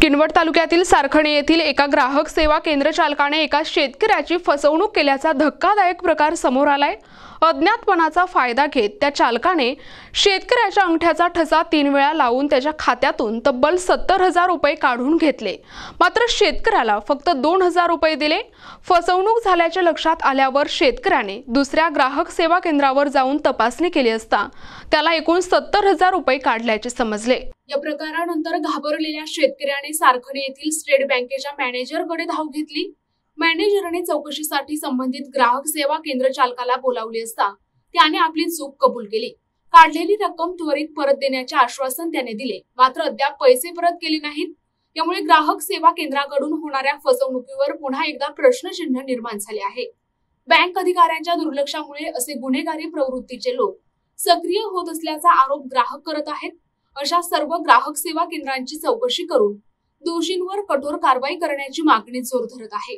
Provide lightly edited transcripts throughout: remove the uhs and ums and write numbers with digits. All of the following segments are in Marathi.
किनवट तालुक्यातील सारखणे येथील एका ग्राहक सेवा केंद्र चालकाने एका शेतकऱ्याची फसवणूक केल्याचा धक्कादायक प्रकार समोर आलाय। अज्ञातपणाचा फायदा घेत त्या चालकाने शेतकऱ्याच्या अंगठ्याचा ठसा 3 वेळा लावून त्याच्या खात्यातून तब्बल 70,000 रुपये काढून घेतले। मात्र शेतकऱ्याला फक्त 2,000 रुपये दिले। फसवणूक झाल्याचे लक्षात आल्यावर शेतकऱ्याने दुसऱ्या ग्राहक सेवा केंद्रावर जाऊन तपासणी केली असता त्याला एकूण 70,000 रुपये काढल्याचे समजले। या प्रकारानंतर घाबरलेल्या शेतकऱ्याने सारखणे येथील स्टेट बँकेच्या मॅनेजरकडे धाव घेतली। मॅनेजरने चौकशीसाठी संबंधित ग्राहक सेवा केंद्र चालकाला बोलावले असता त्याने आपली चूक कबूल केली। काढलेली रक्कम त्वरित परत देण्याचे आश्वासन त्याने दिले, मात्र अद्याप पैसे परत केले नाहीत। यामुळे ग्राहक सेवा केंद्राकडून होणाऱ्या फसवणुकीवर पुन्हा एकदा प्रश्नचिन्ह निर्माण झाले आहे। बँक अधिकाऱ्यांच्या दुर्लक्षामुळे असे गुन्हेगारी प्रवृत्तीचे लोक सक्रिय होत असल्याचा आरोप ग्राहक करत आहेत। अशा सर्व ग्राहक सेवा केंद्रांची चौकशी करून दोषींवर कठोर कारवाई करण्याची मागणी जोर धरत आहे।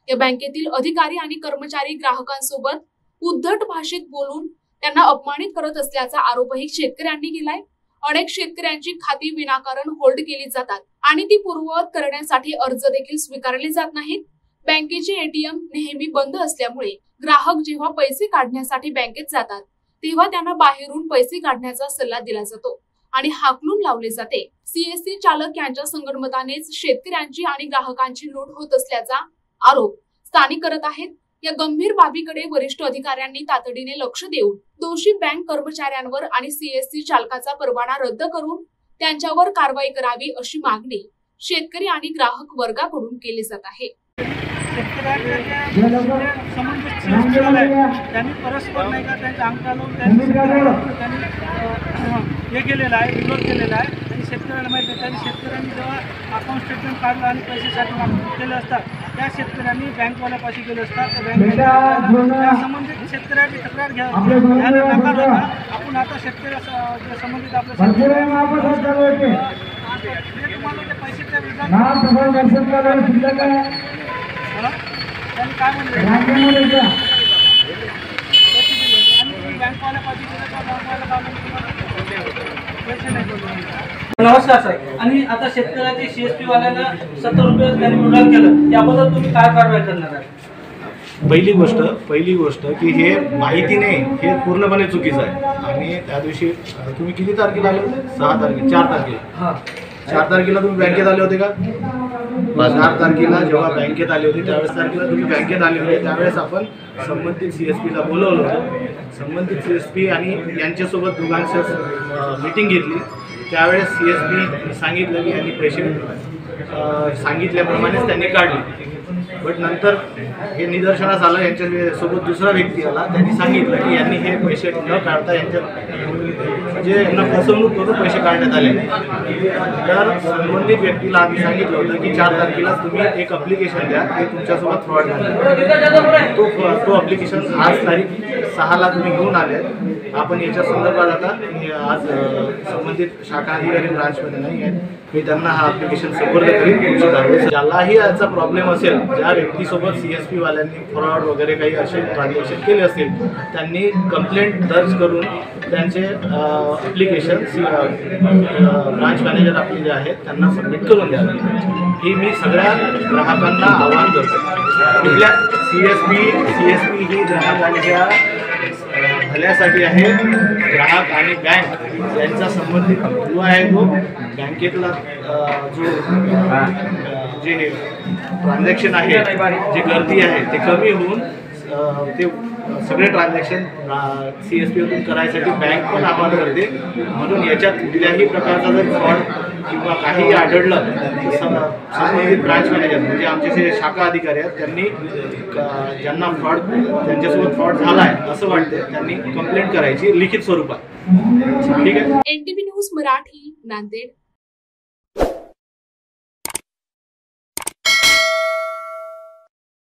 या बँकेतील अधिकारी आणि कर्मचारी ग्राहकांसोबत उद्धट भाषेत बोलून त्यांना अपमानित करत असल्याचा आरोपही शेतकऱ्यांनी केलाय। अनेक शेतकऱ्यांची खाती विनाकारण होल्ड केली जातात आणि ती पूर्ववत करण्यासाठी अर्ज देखील स्वीकारले जात नाहीत। बँकेचे एटीएम नेहमी बंद असल्यामुळे ग्राहक जेव्हा पैसे काढण्यासाठी बँकेत जातात तेव्हा त्यांना बाहेरून पैसे काढण्याचा सल्ला दिला जातो आणि हाकलून लावले जाते। सीएससी चालक यांच्या संगनमतानेच शेतकऱ्यांची आणि ग्राहकांची लूट होत असल्याचा आरोप स्थानिक करत आहेत। या गंभीर बाबीकडे वरिष्ठ अधिकाऱ्यांनी तातडीने लक्ष देऊन दोषी बँक कर्मचाऱ्यांवर आणि सीएससी चालकाचा परवाना रद्द करून त्यांच्यावर कारवाई करावी अशी मागणी शेतकरी आणि ग्राहक वर्गाकडून केली जात आहे। त्यांनी परस्पर नाही का त्यांच्या अंगठा हे केलेलं आहे, विरोध केलेला आहे आणि शेतकऱ्यांना माहिती आहे। त्यांनी शेतकऱ्यांनी जेव्हा अकाउंट स्टेटमेंट काढलं आणि पैशासाठी मागणी केले असतात त्या शेतकऱ्यांनी बँकवाल्यापाशी गेले असतात। त्या संबंधित शेतकऱ्याची तक्रार घ्यायला नकार होता। आपण आता शेतकऱ्या संबंधित आपल्या तुम्हाला ते पैशाच्या त्यांनी काय म्हणले बँकवाल्यापाशी नमस्कार सर। आणि आता शेतकऱ्याचे सीएसपी वाल्याला 70 रुपये त्यांनी मुद्रांक केलं, याबद्दल तुम्ही काय कारवाई करणार आहे? पहिली गोष्ट की हे माहिती नाही, हे पूर्णपणे चुकीचं आहे। आणि त्या दिवशी तुम्ही किती तारखेला आले होते? 4 तारखेला तुम्ही बँकेत आले होते का? 4 तारखेला जेव्हा बँकेत आले होते त्यावेळेस तुम्ही बँकेत आले होते त्यावेळेस आपण संबंधित सीएसपीला बोलवलं होतं। संबंधित सीएसपी आणि यांच्यासोबत दोघांचं मीटिंग घेतली। त्यावेळेस सीएसपी सांगितलं की यांनी पैसे सांगितल्याप्रमाणेच त्यांनी काढले। बट नंतर हे निदर्शनास आलं, यांच्यासोबत दुसरा व्यक्ती आला, त्यांनी सांगितलं की यांनी हे पैसे न काढता म्हणजे यांना फसवणूक करून पैसे काढण्यात आले। तर संबंधित व्यक्तीला आम्ही सांगितलं होतं की 4 तारखेला तुम्ही एक ॲप्लिकेशन द्या, ते तुमच्यासोबत फ्रॉड झाला। तो ॲप्लिकेशन आज तारीख 6ला तुम्ही घेऊन आले। आपण याच्या संदर्भात आता आज संबंधित शाखा अधिकारी ब्रांचमध्ये नाही आहेत, मी त्यांना हा ॲप्लिकेशन सुपूर्द करीन। ज्यालाही याचा प्रॉब्लेम असेल, ज्या व्यक्तीसोबत सीएसपी वाल्यांनी फ्रॉड वगैरे काही असे ट्रान्झॅक्शन केले असतील त्यांनी कंप्लेंट दर्ज करून त्यांचे ॲप्लिकेशन ब्रांच मॅनेजर आपले जे आहेत त्यांना सबमिट करून द्यावे, ही मी सगळ्या ग्राहकांना आवाहन करतो। कुठल्या सीएसपी ही ग्राहकांच्या भल्यासाठी आहे। ग्राहक आणि बँक यांचा संबंधित जो आहे तो बँकेतला जे ट्रान्झॅक्शन आहे, जी गर्दी आहे ते कमी होऊन ते सगळे ट्रान्झॅक्शन सीएसपीतून करायसाठी बँक पण आवाहन करते। म्हणून याच्यात कुठल्याही प्रकारचा जर फ्रॉड किंवा काही आढळलं तर संबंधित ब्रांच मॅनेजर म्हणजे आमचे जे शाखा अधिकारी आहेत त्यांनी ज्यांना त्यांच्यासोबत फ्रॉड झाला आहे असं वाटते त्यांनी कंप्लेंट करायची लिखित स्वरूपात। ठीक आहे। NTV news Marathi, Nanded.